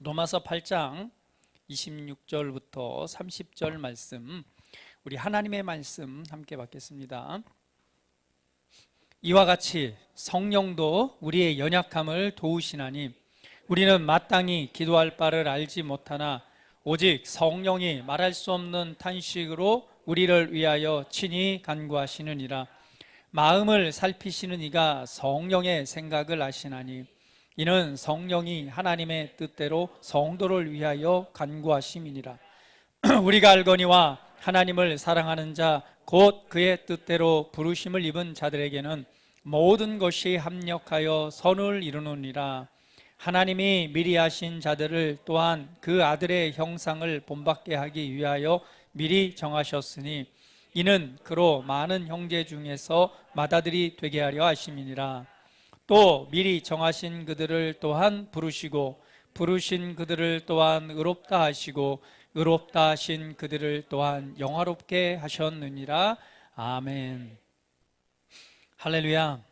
로마서 8장 26절부터 30절 말씀, 우리 하나님의 말씀 함께 받겠습니다. 이와 같이 성령도 우리의 연약함을 도우시나니 우리는 마땅히 기도할 바를 알지 못하나 오직 성령이 말할 수 없는 탄식으로 우리를 위하여 친히 간구하시느니라. 마음을 살피시는 이가 성령의 생각을 아시나니 이는 성령이 하나님의 뜻대로 성도를 위하여 간구하심이니라. 우리가 알거니와 하나님을 사랑하는 자 곧 그의 뜻대로 부르심을 입은 자들에게는 모든 것이 합력하여 선을 이루느니라. 하나님이 미리 하신 자들을 또한 그 아들의 형상을 본받게 하기 위하여 미리 정하셨으니 이는 그로 많은 형제 중에서 맏아들이 되게 하려 하심이니라. 또 미리 정하신 그들을 또한 부르시고 부르신 그들을 또한 의롭다 하시고 의롭다 하신 그들을 또한 영화롭게 하셨느니라. 아멘. 할렐루야.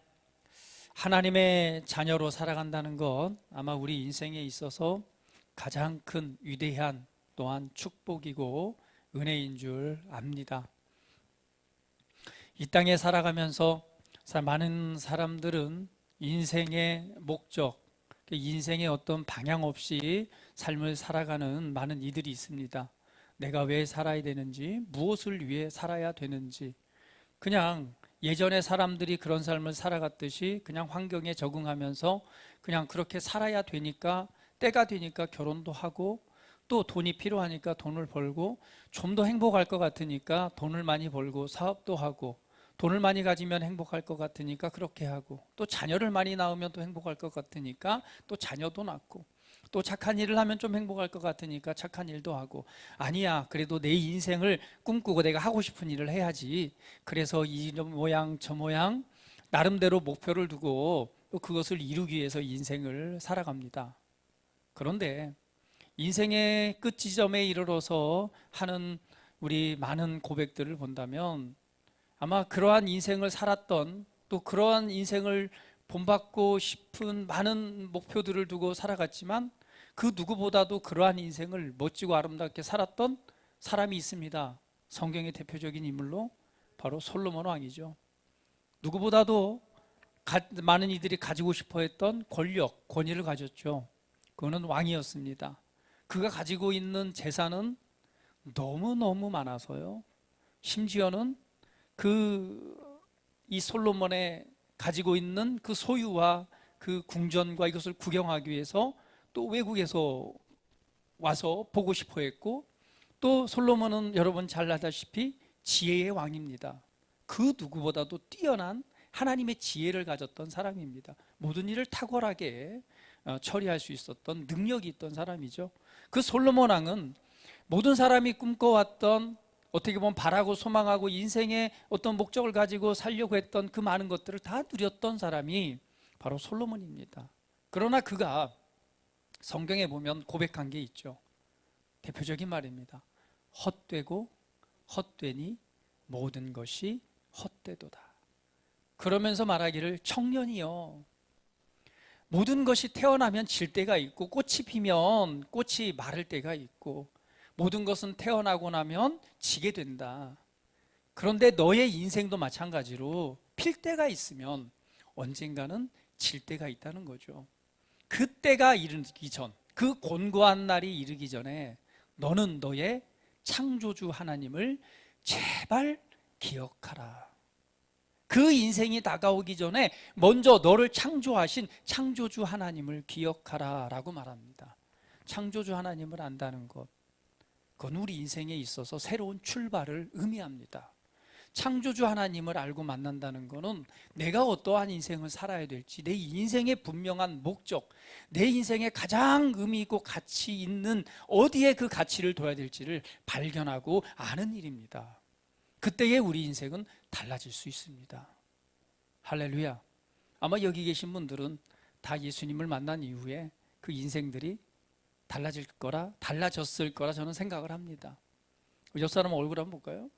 하나님의 자녀로 살아간다는 것, 아마 우리 인생에 있어서 가장 큰 위대한 또한 축복이고 은혜인 줄 압니다. 이 땅에 살아가면서 많은 사람들은 인생의 목적, 인생의 어떤 방향 없이 삶을 살아가는 많은 이들이 있습니다. 내가 왜 살아야 되는지, 무엇을 위해 살아야 되는지, 그냥 예전에 사람들이 그런 삶을 살아갔듯이 그냥 환경에 적응하면서 그냥 그렇게 살아야 되니까, 때가 되니까 결혼도 하고, 또 돈이 필요하니까 돈을 벌고, 좀 더 행복할 것 같으니까 돈을 많이 벌고 사업도 하고, 돈을 많이 가지면 행복할 것 같으니까 그렇게 하고, 또 자녀를 많이 낳으면 또 행복할 것 같으니까 또 자녀도 낳고, 또 착한 일을 하면 좀 행복할 것 같으니까 착한 일도 하고, 아니야, 그래도 내 인생을 꿈꾸고 내가 하고 싶은 일을 해야지, 그래서 이 모양 저 모양 나름대로 목표를 두고 또 그것을 이루기 위해서 인생을 살아갑니다. 그런데 인생의 끝 지점에 이르러서 하는 우리 많은 고백들을 본다면, 아마 그러한 인생을 살았던, 또 그러한 인생을 본받고 싶은 많은 목표들을 두고 살아갔지만 그 누구보다도 그러한 인생을 멋지고 아름답게 살았던 사람이 있습니다. 성경의 대표적인 인물로 바로 솔로몬 왕이죠. 누구보다도 많은 이들이 가지고 싶어 했던 권력, 권위를 가졌죠. 그는 왕이었습니다. 그가 가지고 있는 재산은 너무너무 많아서요, 심지어는 이 솔로몬의 가지고 있는 그 소유와 그 궁전과 이것을 구경하기 위해서 또 외국에서 와서 보고 싶어 했고, 또 솔로몬은 여러분 잘 아다시피 지혜의 왕입니다. 그 누구보다도 뛰어난 하나님의 지혜를 가졌던 사람입니다. 모든 일을 탁월하게 처리할 수 있었던 능력이 있던 사람이죠. 그 솔로몬 왕은 모든 사람이 꿈꿔왔던, 어떻게 보면 바라고 소망하고 인생의 어떤 목적을 가지고 살려고 했던 그 많은 것들을 다 누렸던 사람이 바로 솔로몬입니다. 그러나 그가 성경에 보면 고백한 게 있죠. 대표적인 말입니다. 헛되고 헛되니 모든 것이 헛되도다. 그러면서 말하기를, 청년이여, 모든 것이 태어나면 질 때가 있고 꽃이 피면 꽃이 마를 때가 있고 모든 것은 태어나고 나면 지게 된다. 그런데 너의 인생도 마찬가지로 필 때가 있으면 언젠가는 질 때가 있다는 거죠. 그 때가 이르기 전, 그 곤고한 날이 이르기 전에 너는 너의 창조주 하나님을 제발 기억하라. 그 인생이 다가오기 전에 먼저 너를 창조하신 창조주 하나님을 기억하라 라고 말합니다. 창조주 하나님을 안다는 것, 그건 우리 인생에 있어서 새로운 출발을 의미합니다. 창조주 하나님을 알고 만난다는 것은 내가 어떠한 인생을 살아야 될지, 내 인생의 분명한 목적, 내 인생에 가장 의미 있고 가치 있는 어디에 그 가치를 둬야 될지를 발견하고 아는 일입니다. 그때에 우리 인생은 달라질 수 있습니다. 할렐루야. 아마 여기 계신 분들은 다 예수님을 만난 이후에 그 인생들이 달라졌을 거라 저는 생각을 합니다. 옆 사람 얼굴 한번 볼까요?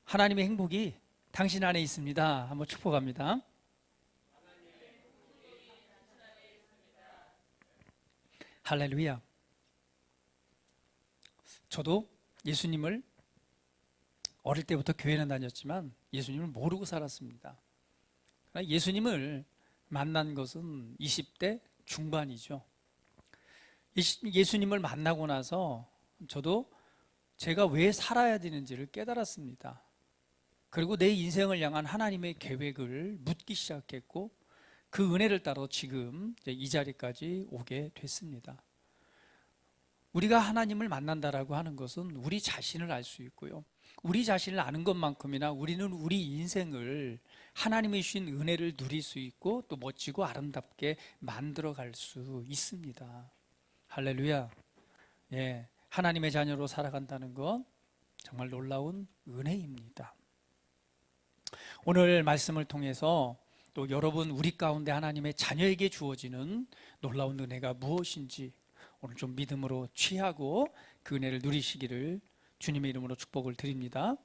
하나님의 행복이 당신 안에 있습니다. 한번 축복합니다. 할렐루야. 저도 예수님을 어릴 때부터 교회는 다녔지만 예수님을 모르고 살았습니다. 그러나 예수님을 만난 것은 20대 중반이죠. 예수님을 만나고 나서 저도 제가 왜 살아야 되는지를 깨달았습니다. 그리고 내 인생을 향한 하나님의 계획을 묻기 시작했고, 그 은혜를 따라 지금 이 자리까지 오게 됐습니다. 우리가 하나님을 만난다라고 하는 것은 우리 자신을 알 수 있고요, 우리 자신을 아는 것만큼이나 우리는 우리 인생을 하나님의 주신 은혜를 누릴 수 있고 또 멋지고 아름답게 만들어 갈 수 있습니다. 할렐루야. 예, 하나님의 자녀로 살아간다는 건 정말 놀라운 은혜입니다. 오늘 말씀을 통해서 또 여러분 우리 가운데 하나님의 자녀에게 주어지는 놀라운 은혜가 무엇인지 오늘 좀 믿음으로 취하고 그 은혜를 누리시기를 주님의 이름으로 축복을 드립니다.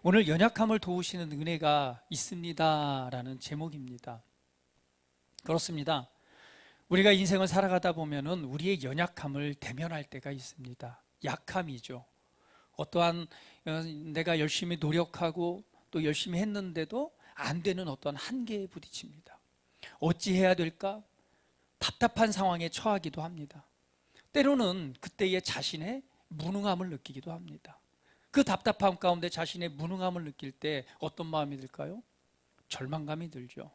오늘 연약함을 도우시는 은혜가 있습니다 라는 제목입니다. 그렇습니다. 우리가 인생을 살아가다 보면은 우리의 연약함을 대면할 때가 있습니다. 약함이죠. 어떠한 내가 열심히 노력하고 또 열심히 했는데도 안 되는 어떤 한계에 부딪힙니다. 어찌해야 될까? 답답한 상황에 처하기도 합니다. 때로는 그때의 자신의 무능함을 느끼기도 합니다. 그 답답함 가운데 자신의 무능함을 느낄 때 어떤 마음이 들까요? 절망감이 들죠.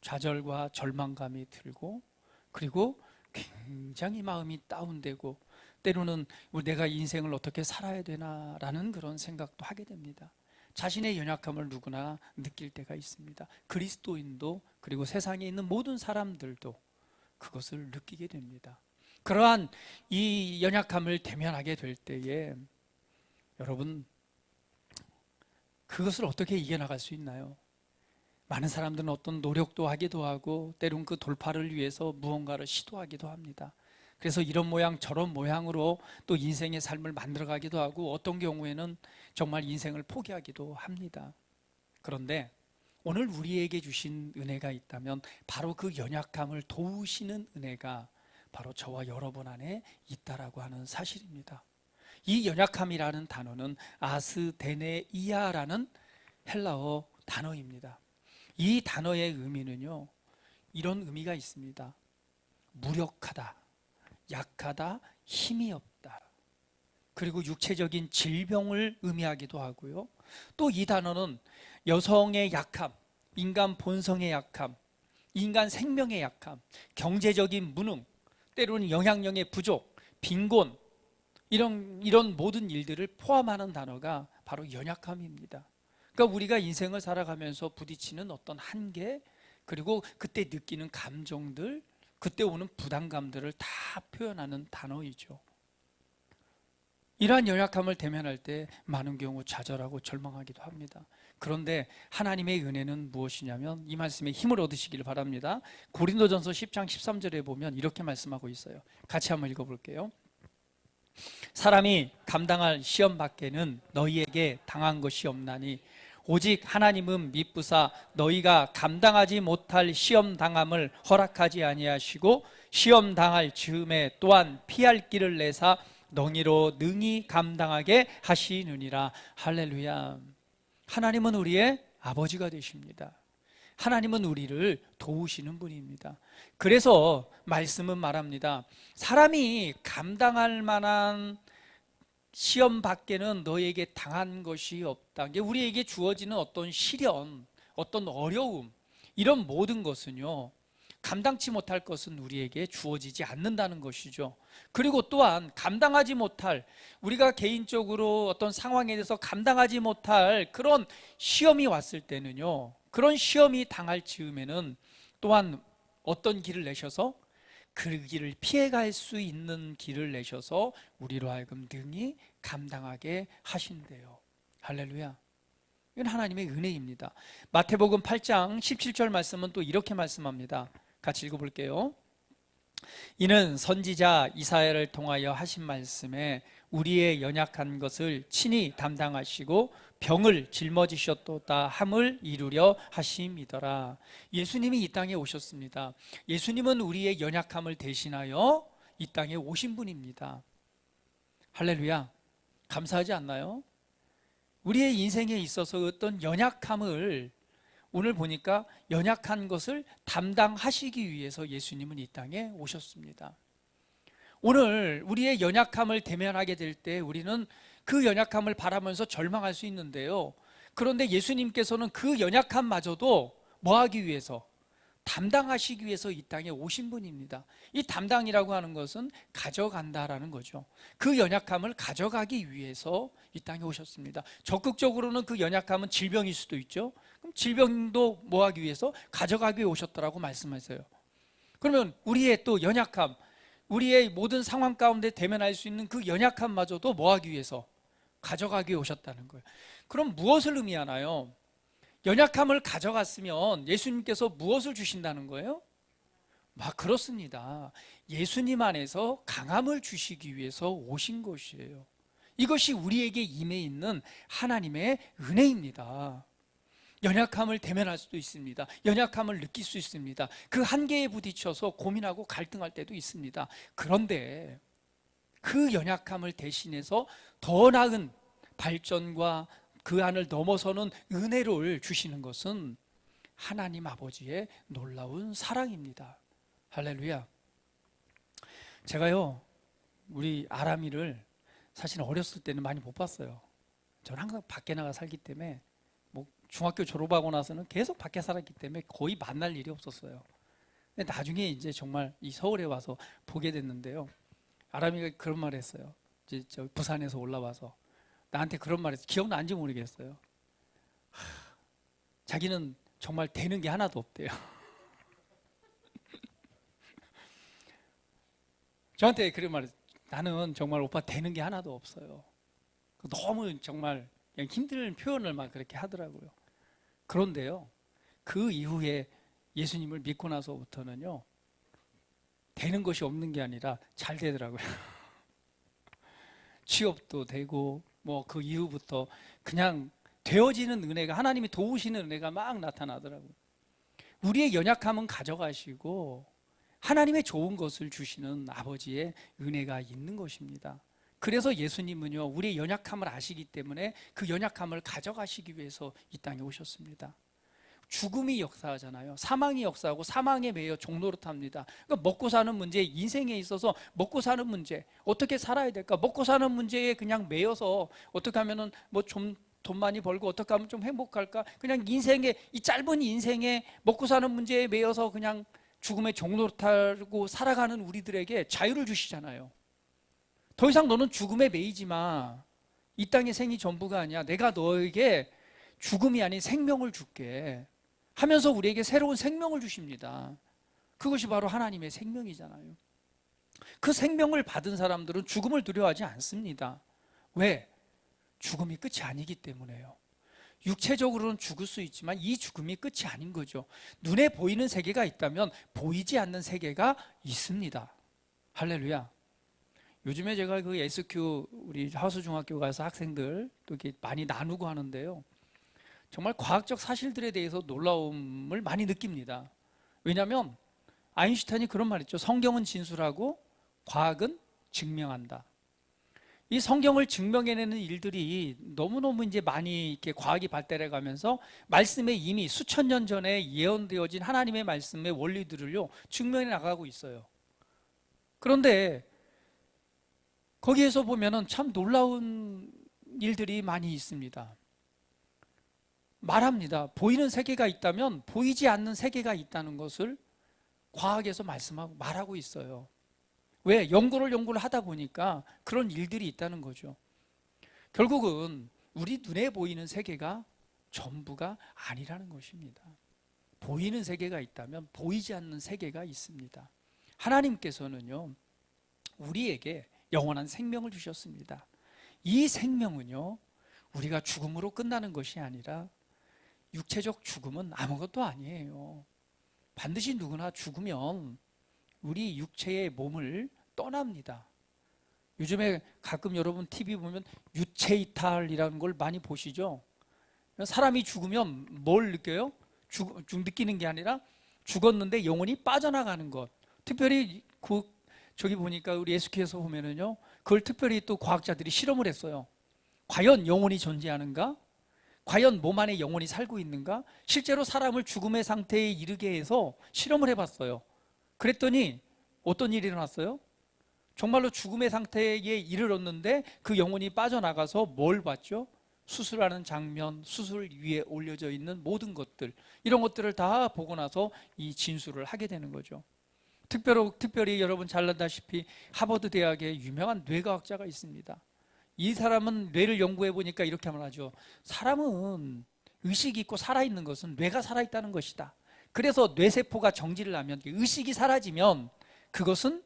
좌절과 절망감이 들고, 그리고 굉장히 마음이 다운되고, 때로는 내가 인생을 어떻게 살아야 되나라는 그런 생각도 하게 됩니다. 자신의 연약함을 누구나 느낄 때가 있습니다. 그리스도인도, 그리고 세상에 있는 모든 사람들도 그것을 느끼게 됩니다. 그러한 이 연약함을 대면하게 될 때에 여러분, 그것을 어떻게 이겨나갈 수 있나요? 많은 사람들은 어떤 노력도 하기도 하고 때론 그 돌파를 위해서 무언가를 시도하기도 합니다. 그래서 이런 모양 저런 모양으로 또 인생의 삶을 만들어가기도 하고, 어떤 경우에는 정말 인생을 포기하기도 합니다. 그런데 오늘 우리에게 주신 은혜가 있다면 바로 그 연약함을 도우시는 은혜가 바로 저와 여러분 안에 있다라고 하는 사실입니다. 이 연약함이라는 단어는 아스데네이아라는 헬라어 단어입니다. 이 단어의 의미는요, 이런 의미가 있습니다. 무력하다, 약하다, 힘이 없다. 그리고 육체적인 질병을 의미하기도 하고요. 또 이 단어는 여성의 약함, 인간 본성의 약함, 인간 생명의 약함, 경제적인 무능, 때로는 영향력의 부족, 빈곤, 이런 모든 일들을 포함하는 단어가 바로 연약함입니다. 그러니까 우리가 인생을 살아가면서 부딪히는 어떤 한계, 그리고 그때 느끼는 감정들, 그때 오는 부담감들을 다 표현하는 단어이죠. 이러한 연약함을 대면할 때 많은 경우 좌절하고 절망하기도 합니다. 그런데 하나님의 은혜는 무엇이냐면 이 말씀에 힘을 얻으시기를 바랍니다. 고린도전서 10장 13절에 보면 이렇게 말씀하고 있어요. 같이 한번 읽어볼게요. 사람이 감당할 시험 밖에는 너희에게 당한 것이 없나니 오직 하나님은 미쁘사 너희가 감당하지 못할 시험 당함을 허락하지 아니하시고 시험 당할 즈음에 또한 피할 길을 내사 너희로 능히 감당하게 하시느니라. 할렐루야. 하나님은 우리의 아버지가 되십니다. 하나님은 우리를 도우시는 분입니다. 그래서 말씀은 말합니다. 사람이 감당할 만한 시험 밖에는 너에게 당한 것이 없다. 우리에게 주어지는 어떤 시련, 어떤 어려움, 이런 모든 것은요, 감당치 못할 것은 우리에게 주어지지 않는다는 것이죠. 그리고 또한 감당하지 못할, 우리가 개인적으로 어떤 상황에 대해서 감당하지 못할 그런 시험이 왔을 때는요, 그런 시험이 당할 즈음에는 또한 어떤 길을 내셔서 그 길을 피해갈 수 있는 길을 내셔서 우리로 하여금 능히 감당하게 하신대요. 할렐루야. 이건 하나님의 은혜입니다. 마태복음 8장 17절 말씀은 또 이렇게 말씀합니다. 같이 읽어볼게요. 이는 선지자 이사야를 통하여 하신 말씀에 우리의 연약한 것을 친히 담당하시고 병을 짊어지셨도다 함을 이루려 하심이더라. 예수님이 이 땅에 오셨습니다. 예수님은 우리의 연약함을 대신하여 이 땅에 오신 분입니다. 할렐루야. 감사하지 않나요? 우리의 인생에 있어서 어떤 연약함을 오늘 보니까 연약한 것을 담당하시기 위해서 예수님은 이 땅에 오셨습니다. 오늘 우리의 연약함을 대면하게 될 때 우리는 그 연약함을 바라면서 절망할 수 있는데요. 그런데 예수님께서는 그 연약함마저도 뭐 하기 위해서? 담당하시기 위해서 이 땅에 오신 분입니다. 이 담당이라고 하는 것은 가져간다라는 거죠. 그 연약함을 가져가기 위해서 이 땅에 오셨습니다. 적극적으로는 그 연약함은 질병일 수도 있죠. 그럼 질병도 뭐 하기 위해서? 가져가기 위해 오셨다라고 말씀하세요. 그러면 우리의 또 연약함, 우리의 모든 상황 가운데 대면할 수 있는 그 연약함마저도 뭐 하기 위해서? 가져가기 위해 오셨다는 거예요. 그럼 무엇을 의미하나요? 연약함을 가져갔으면 예수님께서 무엇을 주신다는 거예요? 그렇습니다. 예수님 안에서 강함을 주시기 위해서 오신 것이에요. 이것이 우리에게 임해 있는 하나님의 은혜입니다. 연약함을 대면할 수도 있습니다. 연약함을 느낄 수 있습니다. 그 한계에 부딪혀서 고민하고 갈등할 때도 있습니다. 그런데 그 연약함을 대신해서 더 나은 발전과 그 안을 넘어서는 은혜를 주시는 것은 하나님 아버지의 놀라운 사랑입니다. 할렐루야. 제가요, 우리 아람이를 사실 어렸을 때는 많이 못 봤어요. 저는 항상 밖에 나가 살기 때문에 중학교 졸업하고 나서는 계속 밖에 살았기 때문에 거의 만날 일이 없었어요. 근데 나중에 이제 정말 이 서울에 와서 보게 됐는데요. 아람이가 그런 말을 했어요. 이제 저 부산에서 올라와서 나한테 그런 말 했어요. 기억나는지 모르겠어요. 자기는 정말 되는 게 하나도 없대요. 저한테 그런 말 했어요. 나는 정말 오빠 되는 게 하나도 없어요. 너무 정말 그냥 힘든 표현을 막 그렇게 하더라고요. 그런데요, 그 이후에 예수님을 믿고 나서부터는요, 되는 것이 없는 게 아니라 잘 되더라고요. 취업도 되고 그 이후부터 그냥 되어지는 은혜가, 하나님이 도우시는 은혜가 막 나타나더라고요. 우리의 연약함은 가져가시고 하나님의 좋은 것을 주시는 아버지의 은혜가 있는 것입니다. 그래서 예수님은요, 우리의 연약함을 아시기 때문에 그 연약함을 가져가시기 위해서 이 땅에 오셨습니다. 죽음이 역사하잖아요. 사망이 역사하고 사망에 매여 종노릇합니다. 그러니까 먹고 사는 문제, 인생에 있어서 먹고 사는 문제, 어떻게 살아야 될까? 먹고 사는 문제에 그냥 매여서 어떻게 하면은 좀 돈 많이 벌고 어떻게 하면 좀 행복할까? 그냥 이 짧은 인생에 먹고 사는 문제에 매여서 그냥 죽음의 종노릇하고 살아가는 우리들에게 자유를 주시잖아요. 더 이상 너는 죽음에 매이지 마. 이 땅의 생이 전부가 아니야. 내가 너에게 죽음이 아닌 생명을 줄게 하면서 우리에게 새로운 생명을 주십니다. 그것이 바로 하나님의 생명이잖아요. 그 생명을 받은 사람들은 죽음을 두려워하지 않습니다. 왜? 죽음이 끝이 아니기 때문에요. 육체적으로는 죽을 수 있지만 이 죽음이 끝이 아닌 거죠. 눈에 보이는 세계가 있다면 보이지 않는 세계가 있습니다. 할렐루야. 요즘에 제가 그 SQ 우리 하수중학교 가서 학생들 또 이렇게 많이 나누고 하는데요. 정말 과학적 사실들에 대해서 놀라움을 많이 느낍니다. 왜냐하면 아인슈타인이 그런 말 했죠. 성경은 진술하고 과학은 증명한다. 이 성경을 증명해내는 일들이 너무너무 이제 많이 이렇게 과학이 발달해 가면서 말씀에 이미 수천 년 전에 예언되어진 하나님의 말씀의 원리들을요, 증명해 나가고 있어요. 그런데 거기에서 보면은 참 놀라운 일들이 많이 있습니다. 말합니다. 보이는 세계가 있다면 보이지 않는 세계가 있다는 것을 과학에서 말씀하고 말하고 있어요. 왜? 연구를 하다 보니까 그런 일들이 있다는 거죠. 결국은 우리 눈에 보이는 세계가 전부가 아니라는 것입니다. 보이는 세계가 있다면 보이지 않는 세계가 있습니다. 하나님께서는요, 우리에게 영원한 생명을 주셨습니다. 이 생명은요, 우리가 죽음으로 끝나는 것이 아니라 육체적 죽음은 아무것도 아니에요. 반드시 누구나 죽으면 우리 육체의 몸을 떠납니다. 요즘에 가끔 여러분 TV 보면 유체이탈이라는 걸 많이 보시죠? 사람이 죽으면 뭘 느껴요? 느끼는 게 아니라 죽었는데 영혼이 빠져나가는 것. 특별히 그 저기 보니까 우리 예수께서 보면은요, 그걸 특별히 또 과학자들이 실험을 했어요. 과연 영혼이 존재하는가? 과연 몸 안에 영혼이 살고 있는가? 실제로 사람을 죽음의 상태에 이르게 해서 실험을 해봤어요. 그랬더니 어떤 일이 일어났어요? 정말로 죽음의 상태에 이르렀는데 그 영혼이 빠져나가서 뭘 봤죠? 수술하는 장면, 수술 위에 올려져 있는 모든 것들, 이런 것들을 다 보고 나서 이 진술을 하게 되는 거죠. 특별히 여러분 잘 알다시피 하버드 대학에 유명한 뇌과학자가 있습니다. 이 사람은 뇌를 연구해 보니까 이렇게 말하죠. 사람은 의식이 있고 살아있는 것은 뇌가 살아있다는 것이다. 그래서 뇌세포가 정지를 하면, 의식이 사라지면 그것은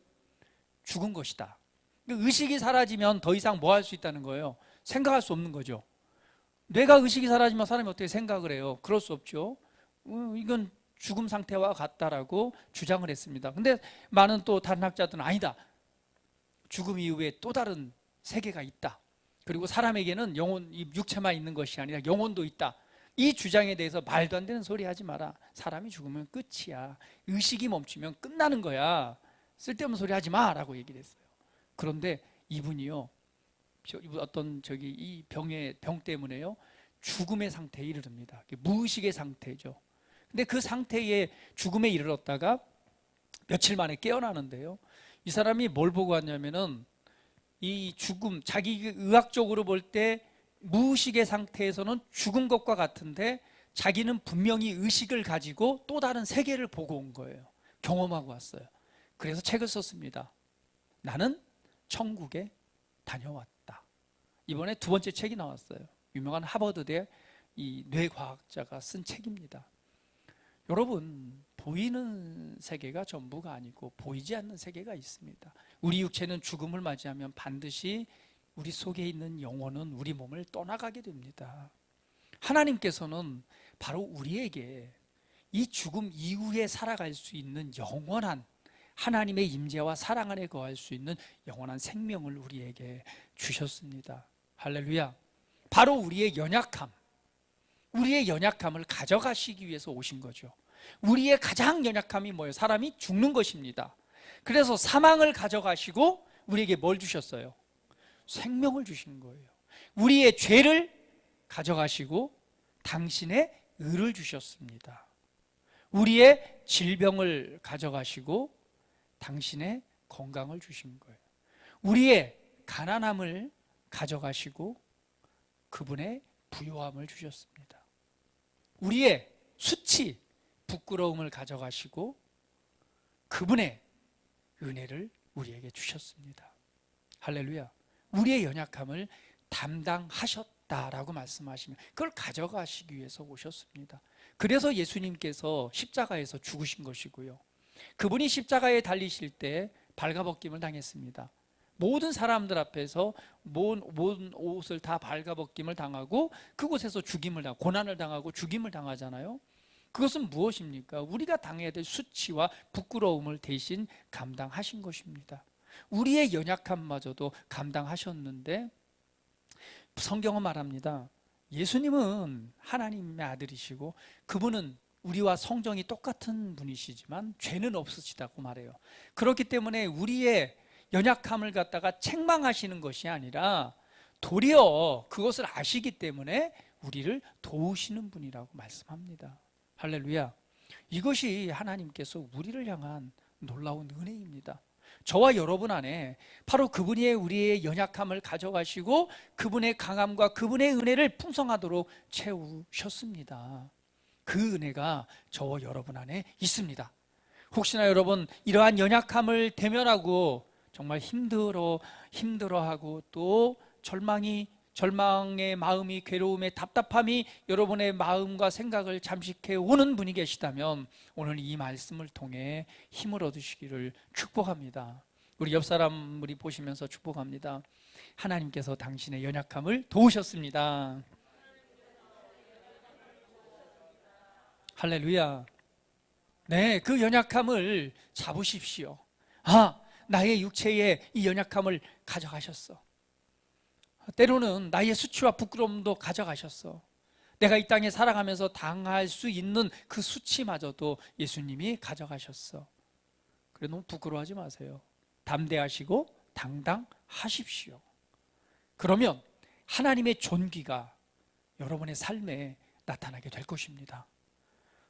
죽은 것이다. 의식이 사라지면 더 이상 뭐 할 수 있다는 거예요? 생각할 수 없는 거죠. 뇌가 의식이 사라지면 사람이 어떻게 생각을 해요? 그럴 수 없죠. 이건 죽음 상태와 같다라고 주장을 했습니다. 근데 많은 또 다른 학자들은 아니다, 죽음 이후에 또 다른 세계가 있다, 그리고 사람에게는 영혼, 이 육체만 있는 것이 아니라 영혼도 있다, 이 주장에 대해서 말도 안 되는 소리 하지 마라. 사람이 죽으면 끝이야. 의식이 멈추면 끝나는 거야. 쓸데없는 소리 하지 마 라고 얘기를 했어요. 그런데 이분이요, 어떤 이 병 때문에요, 죽음의 상태에 이르릅니다. 무의식의 상태죠. 근데 그 상태에 죽음에 이르렀다가 며칠 만에 깨어나는데요, 이 사람이 뭘 보고 왔냐면은, 이 죽음, 자기 의학적으로 볼 때 무의식의 상태에서는 죽은 것과 같은데 자기는 분명히 의식을 가지고 또 다른 세계를 보고 온 거예요. 경험하고 왔어요. 그래서 책을 썼습니다. 나는 천국에 다녀왔다. 이번에 두 번째 책이 나왔어요. 유명한 하버드대 이 뇌과학자가 쓴 책입니다. 여러분, 보이는 세계가 전부가 아니고 보이지 않는 세계가 있습니다. 우리 육체는 죽음을 맞이하면 반드시 우리 속에 있는 영혼은 우리 몸을 떠나가게 됩니다. 하나님께서는 바로 우리에게 이 죽음 이후에 살아갈 수 있는 영원한 하나님의 임재와 사랑 안에 거할 수 있는 영원한 생명을 우리에게 주셨습니다. 할렐루야. 바로 우리의 연약함을 가져가시기 위해서 오신 거죠. 우리의 가장 연약함이 뭐예요? 사람이 죽는 것입니다. 그래서 사망을 가져가시고 우리에게 뭘 주셨어요? 생명을 주신 거예요. 우리의 죄를 가져가시고 당신의 의를 주셨습니다. 우리의 질병을 가져가시고 당신의 건강을 주신 거예요. 우리의 가난함을 가져가시고 그분의 부요함을 주셨습니다. 우리의 수치, 부끄러움을 가져가시고 그분의 은혜를 우리에게 주셨습니다. 할렐루야. 우리의 연약함을 담당하셨다라고 말씀하시면 그걸 가져가시기 위해서 오셨습니다. 그래서 예수님께서 십자가에서 죽으신 것이고요, 그분이 십자가에 달리실 때 발가벗김을 당했습니다. 모든 사람들 앞에서 모든 옷을 다 발가벗김을 당하고 그곳에서 고난을 당하고 죽임을 당하잖아요. 그것은 무엇입니까? 우리가 당해야 될 수치와 부끄러움을 대신 감당하신 것입니다. 우리의 연약함마저도 감당하셨는데, 성경은 말합니다. 예수님은 하나님의 아들이시고 그분은 우리와 성정이 똑같은 분이시지만 죄는 없으시다고 말해요. 그렇기 때문에 우리의 연약함을 갖다가 책망하시는 것이 아니라 도리어 그것을 아시기 때문에 우리를 도우시는 분이라고 말씀합니다. 할렐루야. 이것이 하나님께서 우리를 향한 놀라운 은혜입니다. 저와 여러분 안에 바로 그분이 우리의 연약함을 가져가시고 그분의 강함과 그분의 은혜를 풍성하도록 채우셨습니다. 그 은혜가 저와 여러분 안에 있습니다. 혹시나 여러분 이러한 연약함을 대면하고 정말 힘들어하고 또 절망의 마음이, 괴로움의 답답함이 여러분의 마음과 생각을 잠식해 오는 분이 계시다면 오늘 이 말씀을 통해 힘을 얻으시기를 축복합니다. 우리 옆 사람 우리 보시면서 축복합니다. 하나님께서 당신의 연약함을 도우셨습니다. 할렐루야. 네, 그 연약함을 잡으십시오. 나의 육체의 이 연약함을 가져가셨어. 때로는 나의 수치와 부끄러움도 가져가셨어. 내가 이 땅에 살아가면서 당할 수 있는 그 수치마저도 예수님이 가져가셨어. 그래, 너무 부끄러워하지 마세요. 담대하시고 당당하십시오. 그러면 하나님의 존귀가 여러분의 삶에 나타나게 될 것입니다.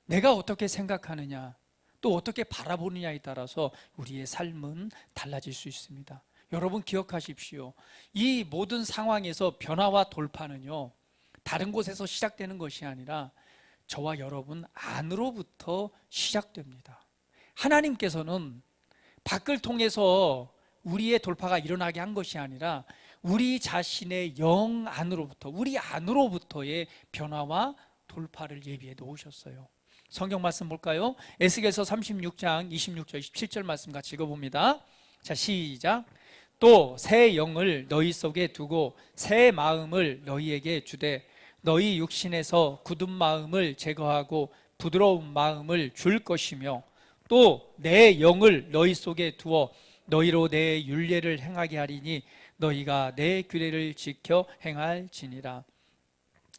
내가 어떻게 생각하느냐, 또 어떻게 바라보느냐에 따라서 우리의 삶은 달라질 수 있습니다. 여러분 기억하십시오. 이 모든 상황에서 변화와 돌파는요, 다른 곳에서 시작되는 것이 아니라 저와 여러분 안으로부터 시작됩니다. 하나님께서는 밖을 통해서 우리의 돌파가 일어나게 한 것이 아니라 우리 자신의 영 안으로부터, 우리 안으로부터의 변화와 돌파를 예비해 놓으셨어요. 성경 말씀 볼까요? 에스겔서 36장 26절 27절 말씀 같이 읽어봅니다. 자, 시작. 또 새 영을 너희 속에 두고 새 마음을 너희에게 주되 너희 육신에서 굳은 마음을 제거하고 부드러운 마음을 줄 것이며 또 내 영을 너희 속에 두어 너희로 내 율례를 행하게 하리니 너희가 내 규례를 지켜 행할지니라.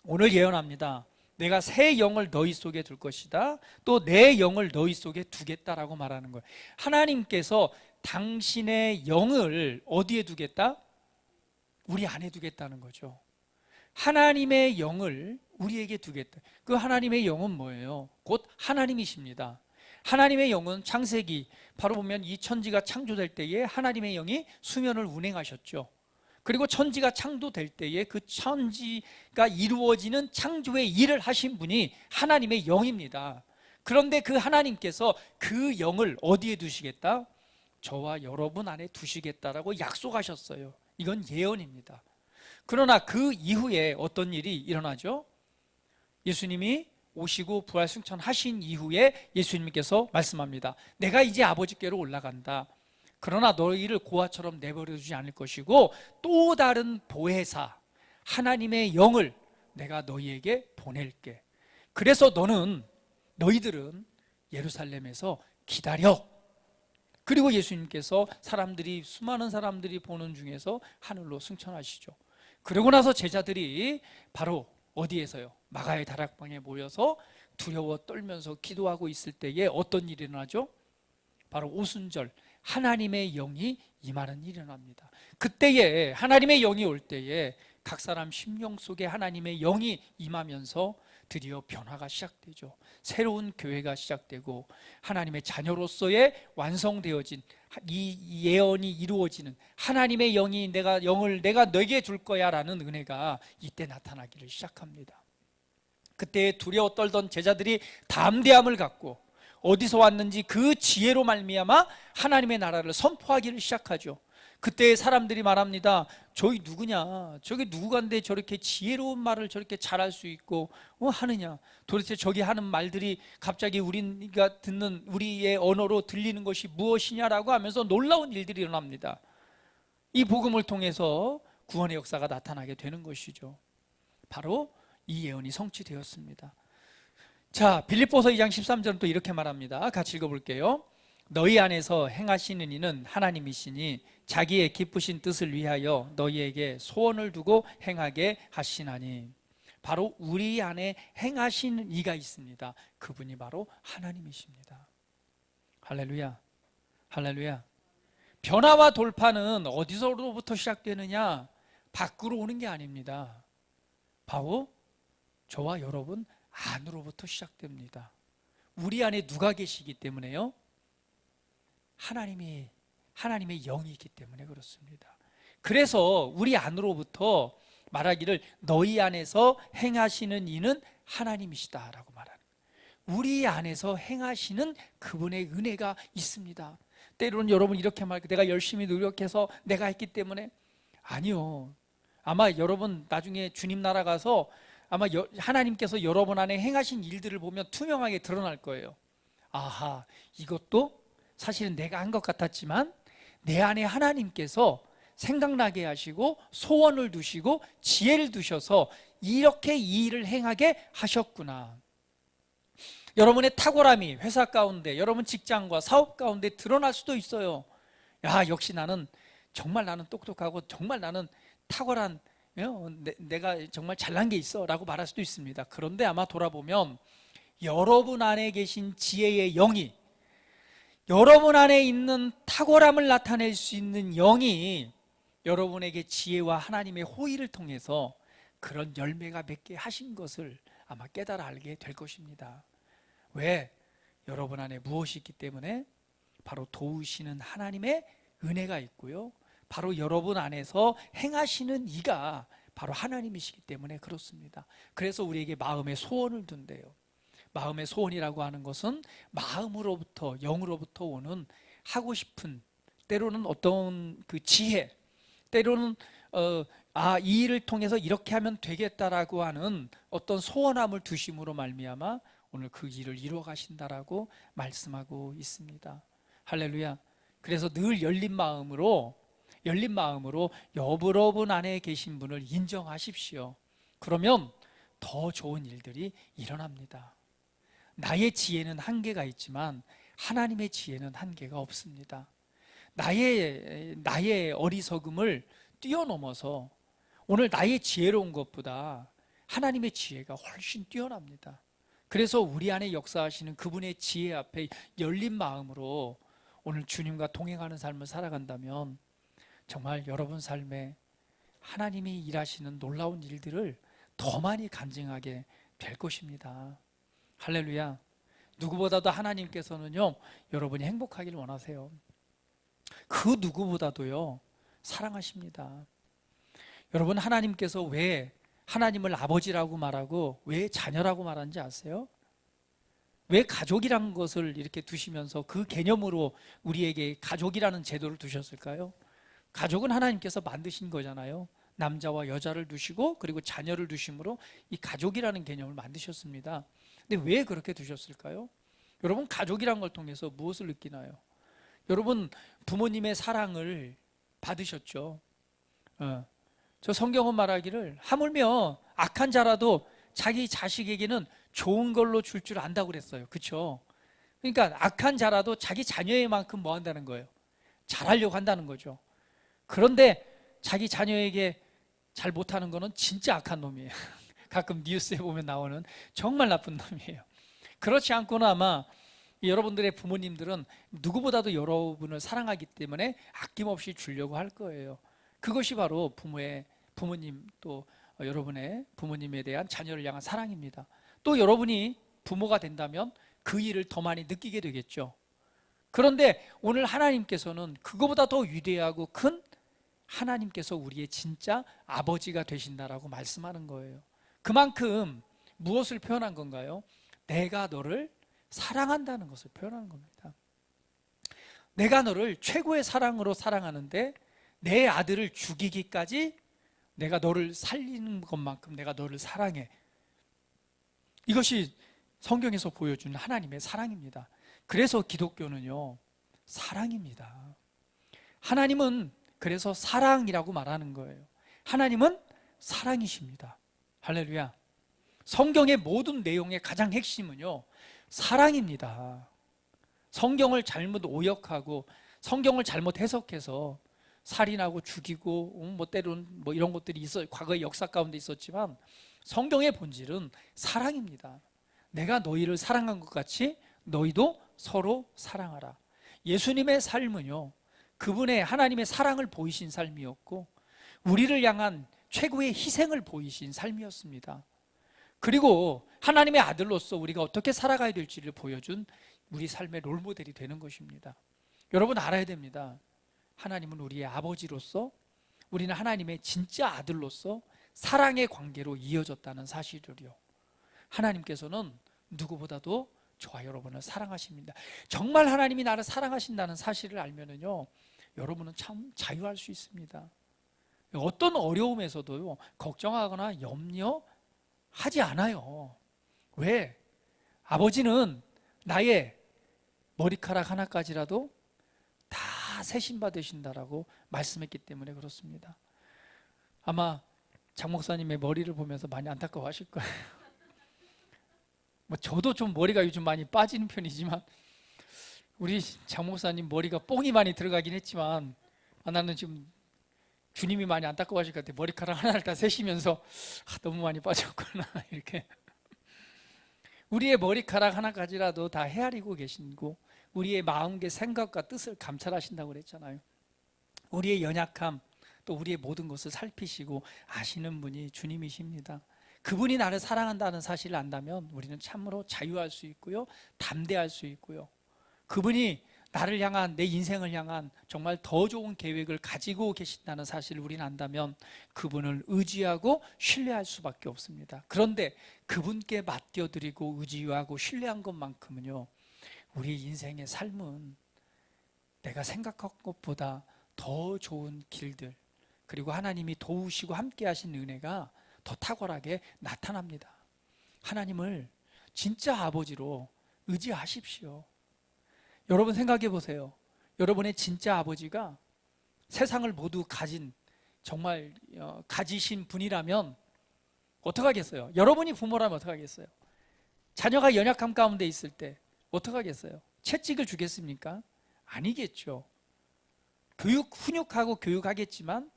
오늘 예언합니다. 내가 새 영을 너희 속에 둘 것이다. 또 내 영을 너희 속에 두겠다라고 말하는 거예요. 하나님께서 당신의 영을 어디에 두겠다? 우리 안에 두겠다는 거죠. 하나님의 영을 우리에게 두겠다. 그 하나님의 영은 뭐예요? 곧 하나님이십니다. 하나님의 영은 창세기 바로 보면 이 천지가 창조될 때에 하나님의 영이 수면을 운행하셨죠. 그리고 천지가 창조될 때에 그 천지가 이루어지는 창조의 일을 하신 분이 하나님의 영입니다. 그런데 그 하나님께서 그 영을 어디에 두시겠다? 저와 여러분 안에 두시겠다라고 약속하셨어요. 이건 예언입니다. 그러나 그 이후에 어떤 일이 일어나죠? 예수님이 오시고 부활 승천하신 이후에 예수님께서 말씀합니다. 내가 이제 아버지께로 올라간다. 그러나 너희를 고아처럼 내버려 두지 않을 것이고 또 다른 보혜사 하나님의 영을 내가 너희에게 보낼게. 그래서 너희들은 예루살렘에서 기다려. 그리고 예수님께서 수많은 사람들이 보는 중에서 하늘로 승천하시죠. 그러고 나서 제자들이 바로 어디에서요? 마가의 다락방에 모여서 두려워 떨면서 기도하고 있을 때에 어떤 일이 일어나죠? 바로 오순절 하나님의 영이 임하는 일이 일어납니다. 그때에 하나님의 영이 올 때에 각 사람 심령 속에 하나님의 영이 임하면서 드디어 변화가 시작되죠. 새로운 교회가 시작되고 하나님의 자녀로서의 완성되어진 이 예언이 이루어지는 하나님의 영이 내가 너에게 줄 거야 라는 은혜가 이때 나타나기를 시작합니다. 그때 두려워 떨던 제자들이 담대함을 갖고 어디서 왔는지 그 지혜로 말미암아 하나님의 나라를 선포하기를 시작하죠. 그때 사람들이 말합니다. 저기 누구냐? 저기 누구간데 저렇게 지혜로운 말을 저렇게 잘할 수 있고 하느냐? 도대체 저기 하는 말들이 갑자기 우리가 듣는 우리의 언어로 들리는 것이 무엇이냐라고 하면서 놀라운 일들이 일어납니다. 이 복음을 통해서 구원의 역사가 나타나게 되는 것이죠. 바로 이 예언이 성취되었습니다. 자, 빌립보서 2장 13절은 또 이렇게 말합니다. 같이 읽어볼게요. 너희 안에서 행하시는 이는 하나님이시니 자기의 기쁘신 뜻을 위하여 너희에게 소원을 두고 행하게 하시나니. 바로 우리 안에 행하시는 이가 있습니다. 그분이 바로 하나님이십니다. 할렐루야, 할렐루야. 변화와 돌파는 어디서로부터 시작되느냐? 밖으로 오는 게 아닙니다. 바로 저와 여러분 안으로부터 시작됩니다. 우리 안에 누가 계시기 때문에요? 하나님의 영이 있기 때문에 그렇습니다. 그래서 우리 안으로부터 말하기를 너희 안에서 행하시는 이는 하나님이시다라고 말하는 거예요. 우리 안에서 행하시는 그분의 은혜가 있습니다. 때로는 여러분 이렇게 말해요. 내가 열심히 노력해서 내가 했기 때문에. 아니요. 아마 여러분 나중에 주님 나라 가서 아마 하나님께서 여러분 안에 행하신 일들을 보면 투명하게 드러날 거예요. 아하, 이것도 사실은 내가 한 것 같았지만 내 안에 하나님께서 생각나게 하시고 소원을 두시고 지혜를 두셔서 이렇게 이 일을 행하게 하셨구나. 여러분의 탁월함이 회사 가운데, 여러분 직장과 사업 가운데 드러날 수도 있어요. 야, 역시 나는 똑똑하고 정말 나는 탁월한, 내가 정말 잘난 게 있어 라고 말할 수도 있습니다. 그런데 아마 돌아보면 여러분 안에 계신 지혜의 영이 여러분 안에 있는 탁월함을 나타낼 수 있는 영이 여러분에게 지혜와 하나님의 호의를 통해서 그런 열매가 맺게 하신 것을 아마 깨달아 알게 될 것입니다. 왜? 여러분 안에 무엇이 있기 때문에? 바로 도우시는 하나님의 은혜가 있고요, 바로 여러분 안에서 행하시는 이가 바로 하나님이시기 때문에 그렇습니다. 그래서 우리에게 마음의 소원을 둔대요. 마음의 소원이라고 하는 것은 마음으로부터, 영으로부터 오는 하고 싶은, 때로는 어떤 그 지혜, 때로는 이 일을 통해서 이렇게 하면 되겠다라고 하는 어떤 소원함을 두심으로 말미암아 오늘 그 일을 이루어 가신다라고 말씀하고 있습니다. 할렐루야. 그래서 늘 열린 마음으로 여러분 안에 계신 분을 인정하십시오. 그러면 더 좋은 일들이 일어납니다. 나의 지혜는 한계가 있지만 하나님의 지혜는 한계가 없습니다. 나의 어리석음을 뛰어넘어서 오늘 나의 지혜로운 것보다 하나님의 지혜가 훨씬 뛰어납니다. 그래서 우리 안에 역사하시는 그분의 지혜 앞에 열린 마음으로 오늘 주님과 동행하는 삶을 살아간다면 정말 여러분 삶에 하나님이 일하시는 놀라운 일들을 더 많이 간증하게 될 것입니다. 할렐루야. 누구보다도 하나님께서는요, 여러분이 행복하기를 원하세요. 그 누구보다도요, 사랑하십니다. 여러분, 하나님께서 왜 하나님을 아버지라고 말하고 왜 자녀라고 말하는지 아세요? 왜 가족이라는 것을 이렇게 두시면서 그 개념으로 우리에게 가족이라는 제도를 두셨을까요? 가족은 하나님께서 만드신 거잖아요. 남자와 여자를 두시고 그리고 자녀를 두심으로 이 가족이라는 개념을 만드셨습니다. 근데 왜 그렇게 두셨을까요? 여러분, 가족이란 걸 통해서 무엇을 느끼나요? 여러분, 부모님의 사랑을 받으셨죠. 저 성경은 말하기를 하물며 악한 자라도 자기 자식에게는 좋은 걸로 줄 줄 안다고 그랬어요. 그렇죠? 그러니까 악한 자라도 자기 자녀의만큼 뭐 한다는 거예요? 잘하려고 한다는 거죠. 그런데 자기 자녀에게 잘 못하는 거는 진짜 악한 놈이에요. 가끔 뉴스에 보면 나오는 정말 나쁜 놈이에요. 그렇지 않고는 아마 여러분들의 부모님들은 누구보다도 여러분을 사랑하기 때문에 아낌없이 주려고 할 거예요. 그것이 바로 부모님 또 여러분의 부모님에 대한 자녀를 향한 사랑입니다. 또 여러분이 부모가 된다면 그 일을 더 많이 느끼게 되겠죠. 그런데 오늘 하나님께서는 그거보다 더 위대하고 큰 하나님께서 우리의 진짜 아버지가 되신다라고 말씀하는 거예요. 그만큼 무엇을 표현한 건가요? 내가 너를 사랑한다는 것을 표현하는 겁니다. 내가 너를 최고의 사랑으로 사랑하는데 내 아들을 죽이기까지 내가 너를 살리는 것만큼 내가 너를 사랑해. 이것이 성경에서 보여주는 하나님의 사랑입니다. 그래서 기독교는요, 사랑입니다. 하나님은 그래서 사랑이라고 말하는 거예요. 하나님은 사랑이십니다. 할렐루야. 성경의 모든 내용의 가장 핵심은요, 사랑입니다. 성경을 잘못 오역하고 성경을 잘못 해석해서 살인하고 죽이고 때로는 이런 것들이 과거의 역사 가운데 있었지만 성경의 본질은 사랑입니다. 내가 너희를 사랑한 것 같이 너희도 서로 사랑하라. 예수님의 삶은요, 그분의 하나님의 사랑을 보이신 삶이었고 우리를 향한 최고의 희생을 보이신 삶이었습니다. 그리고 하나님의 아들로서 우리가 어떻게 살아가야 될지를 보여준 우리 삶의 롤모델이 되는 것입니다. 여러분 알아야 됩니다. 하나님은 우리의 아버지로서, 우리는 하나님의 진짜 아들로서 사랑의 관계로 이어졌다는 사실을요, 하나님께서는 누구보다도 저와 여러분을 사랑하십니다. 정말 하나님이 나를 사랑하신다는 사실을 알면은요, 여러분은 참 자유할 수 있습니다. 어떤 어려움에서도요, 걱정하거나 염려하지 않아요. 왜? 아버지는 나의 머리카락 하나까지라도 다 세심받으신다라고 말씀했기 때문에 그렇습니다. 아마 장 목사님의 머리를 보면서 많이 안타까워하실 거예요. 저도 좀 머리가 요즘 많이 빠지는 편이지만 우리 장 목사님 머리가 뽕이 많이 들어가긴 했지만 나는 지금 주님이 많이 안타까워하실 것 같아요. 머리카락 하나를 다 세시면서 너무 많이 빠졌구나 이렇게. 우리의 머리카락 하나까지라도 다 헤아리고 계시고 우리의 마음과 생각과 뜻을 감찰하신다고 그랬잖아요. 우리의 연약함, 또 우리의 모든 것을 살피시고 아시는 분이 주님이십니다. 그분이 나를 사랑한다는 사실을 안다면 우리는 참으로 자유할 수 있고요, 담대할 수 있고요, 그분이 나를 향한, 내 인생을 향한 정말 더 좋은 계획을 가지고 계신다는 사실을 우리는 안다면 그분을 의지하고 신뢰할 수밖에 없습니다. 그런데 그분께 맡겨드리고 의지하고 신뢰한 것만큼은요, 우리 인생의 삶은 내가 생각한 것보다 더 좋은 길들, 그리고 하나님이 도우시고 함께 하신 은혜가 더 탁월하게 나타납니다. 하나님을 진짜 아버지로 의지하십시오. 여러분 생각해 보세요. 여러분의 진짜 아버지가 세상을 모두 가진, 정말 가지신 분이라면 어떡하겠어요? 여러분이 부모라면 어떡하겠어요? 자녀가 연약함 가운데 있을 때 어떡하겠어요? 채찍을 주겠습니까? 아니겠죠. 훈육하고 교육하겠지만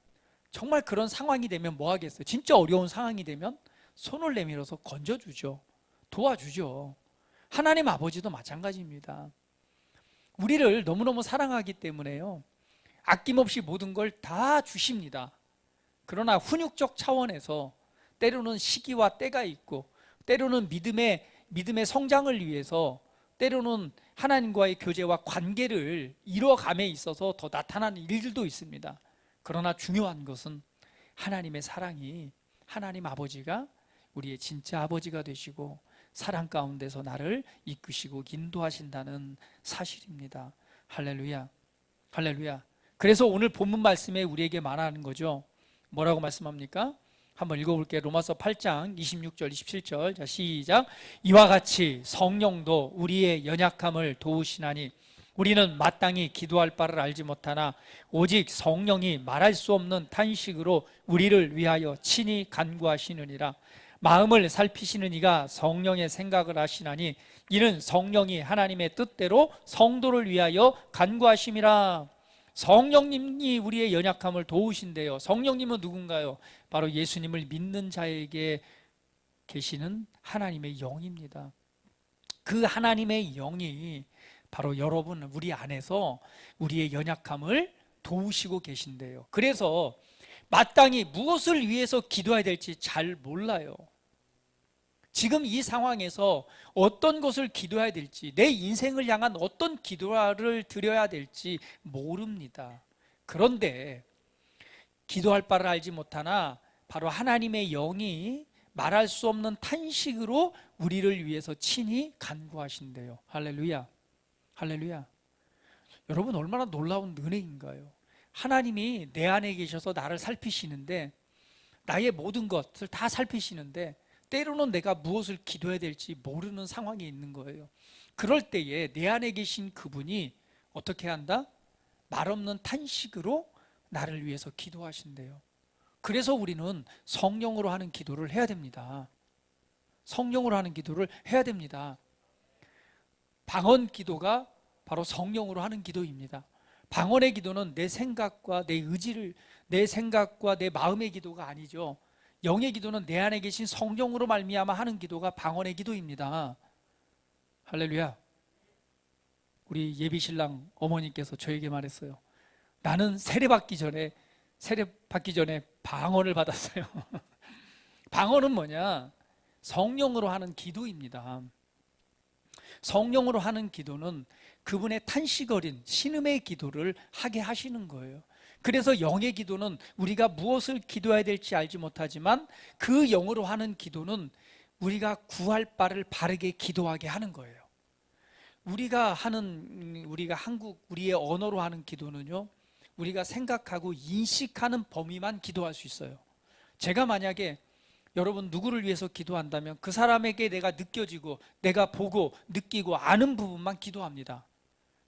정말 그런 상황이 되면 뭐 하겠어요? 진짜 어려운 상황이 되면 손을 내밀어서 건져주죠. 도와주죠. 하나님 아버지도 마찬가지입니다. 우리를 너무너무 사랑하기 때문에요, 아낌없이 모든 걸 다 주십니다. 그러나 훈육적 차원에서 때로는 시기와 때가 있고, 때로는 믿음의 성장을 위해서, 때로는 하나님과의 교제와 관계를 이뤄감에 있어서 더 나타나는 일들도 있습니다. 그러나 중요한 것은 하나님의 사랑이, 하나님 아버지가 우리의 진짜 아버지가 되시고 사랑 가운데서 나를 이끄시고 인도하신다는 사실입니다. 할렐루야, 할렐루야. 그래서 오늘 본문 말씀에 우리에게 말하는 거죠. 뭐라고 말씀합니까? 한번 읽어볼게요. 로마서 8장 26절 27절. 자, 시작. 이와 같이 성령도 우리의 연약함을 도우시나니 우리는 마땅히 기도할 바를 알지 못하나 오직 성령이 말할 수 없는 탄식으로 우리를 위하여 친히 간구하시느니라. 마음을 살피시는 이가 성령의 생각을 하시나니 이는 성령이 하나님의 뜻대로 성도를 위하여 간구하심이라. 성령님이 우리의 연약함을 도우신대요. 성령님은 누군가요? 바로 예수님을 믿는 자에게 계시는 하나님의 영입니다. 그 하나님의 영이 바로 여러분, 우리 안에서 우리의 연약함을 도우시고 계신대요. 그래서 마땅히 무엇을 위해서 기도해야 될지 잘 몰라요. 지금 이 상황에서 어떤 것을 기도해야 될지, 내 인생을 향한 어떤 기도를 드려야 될지 모릅니다. 그런데 기도할 바를 알지 못하나 바로 하나님의 영이 말할 수 없는 탄식으로 우리를 위해서 친히 간구하신대요. 할렐루야, 할렐루야. 여러분, 얼마나 놀라운 은혜인가요? 하나님이 내 안에 계셔서 나를 살피시는데, 나의 모든 것을 다 살피시는데 때로는 내가 무엇을 기도해야 될지 모르는 상황이 있는 거예요. 그럴 때에 내 안에 계신 그분이 어떻게 한다? 말없는 탄식으로 나를 위해서 기도하신대요. 그래서 우리는 성령으로 하는 기도를 해야 됩니다. 성령으로 하는 기도를 해야 됩니다. 방언 기도가 바로 성령으로 하는 기도입니다. 방언의 기도는 내 생각과 내 의지를, 내 생각과 내 마음의 기도가 아니죠. 영의 기도는 내 안에 계신 성령으로 말미암아 하는 기도가 방언의 기도입니다. 할렐루야. 우리 예비신랑 어머니께서 저에게 말했어요. 나는 세례받기 전에 방언을 받았어요. 방언은 뭐냐? 성령으로 하는 기도입니다. 성령으로 하는 기도는 그분의 탄식 어린 신음의 기도를 하게 하시는 거예요. 그래서 영의 기도는 우리가 무엇을 기도해야 될지 알지 못하지만 그 영으로 하는 기도는 우리가 구할 바를 바르게 기도하게 하는 거예요. 우리가 우리의 언어로 하는 기도는요, 우리가 생각하고 인식하는 범위만 기도할 수 있어요. 제가 만약에 여러분 누구를 위해서 기도한다면 그 사람에게 내가 느껴지고 내가 보고 느끼고 아는 부분만 기도합니다.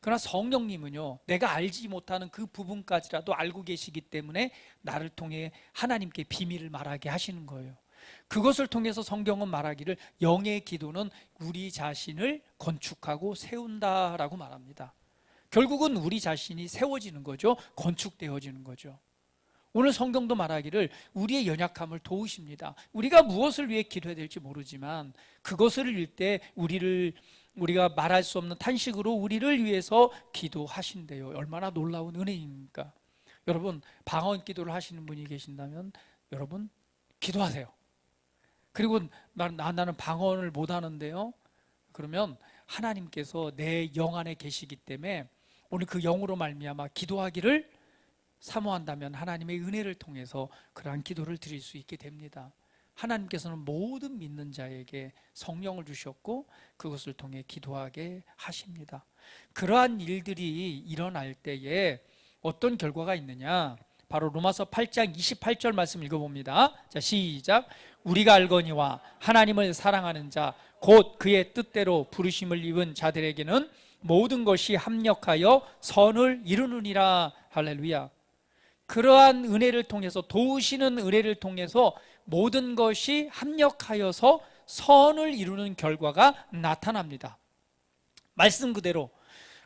그러나 성령님은요, 내가 알지 못하는 그 부분까지라도 알고 계시기 때문에 나를 통해 하나님께 비밀을 말하게 하시는 거예요. 그것을 통해서 성경은 말하기를 영의 기도는 우리 자신을 건축하고 세운다라고 말합니다. 결국은 우리 자신이 세워지는 거죠. 건축되어지는 거죠. 오늘 성경도 말하기를 우리의 연약함을 도우십니다. 우리가 무엇을 위해 기도해야 될지 모르지만 그것을 위할 때 우리를 우리가 말할 수 없는 탄식으로 우리를 위해서 기도하신대요. 얼마나 놀라운 은혜입니까? 여러분, 방언 기도를 하시는 분이 계신다면 여러분 기도하세요. 그리고 나는 방언을 못 하는데요. 그러면 하나님께서 내 영 안에 계시기 때문에 오늘 그 영으로 말미암아 기도하기를 사모한다면 하나님의 은혜를 통해서 그러한 기도를 드릴 수 있게 됩니다. 하나님께서는 모든 믿는 자에게 성령을 주셨고 그것을 통해 기도하게 하십니다. 그러한 일들이 일어날 때에 어떤 결과가 있느냐? 바로 로마서 8장 28절 말씀 읽어봅니다. 자, 시작. 우리가 알거니와 하나님을 사랑하는 자 곧 그의 뜻대로 부르심을 입은 자들에게는 모든 것이 합력하여 선을 이루느니라. 할렐루야. 그러한 은혜를 통해서, 도우시는 은혜를 통해서 모든 것이 합력하여서 선을 이루는 결과가 나타납니다. 말씀 그대로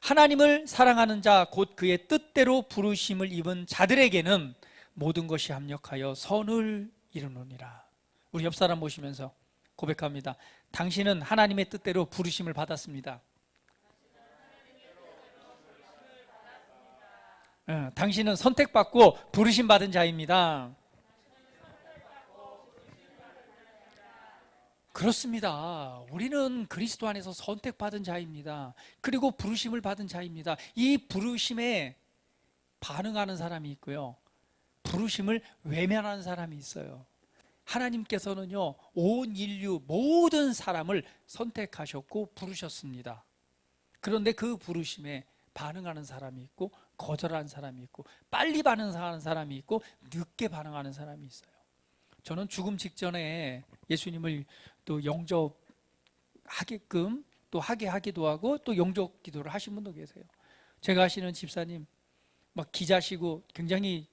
하나님을 사랑하는 자 곧 그의 뜻대로 부르심을 입은 자들에게는 모든 것이 합력하여 선을 이루느니라. 우리 옆 사람 보시면서 고백합니다. 당신은 하나님의 뜻대로 부르심을 받았습니다. 당신은 선택받고 부르심 받은 자입니다. 그렇습니다. 우리는 그리스도 안에서 선택받은 자입니다. 그리고 부르심을 받은 자입니다. 이 부르심에 반응하는 사람이 있고요, 부르심을 외면하는 사람이 있어요. 하나님께서는요, 온 인류 모든 사람을 선택하셨고 부르셨습니다. 그런데 그 부르심에 반응하는 사람이 있고 거절하는 사람이 있고 빨리 반응하는 사람이 있고 늦게 반응하는 사람이 있어요. 저는 죽음 직전에 예수님을 또 영접하게끔 또 하게 하기도 하고 또 영접 기도를 하신 분도 계세요. 제가 아시는 집사님 막 기자시고 굉장히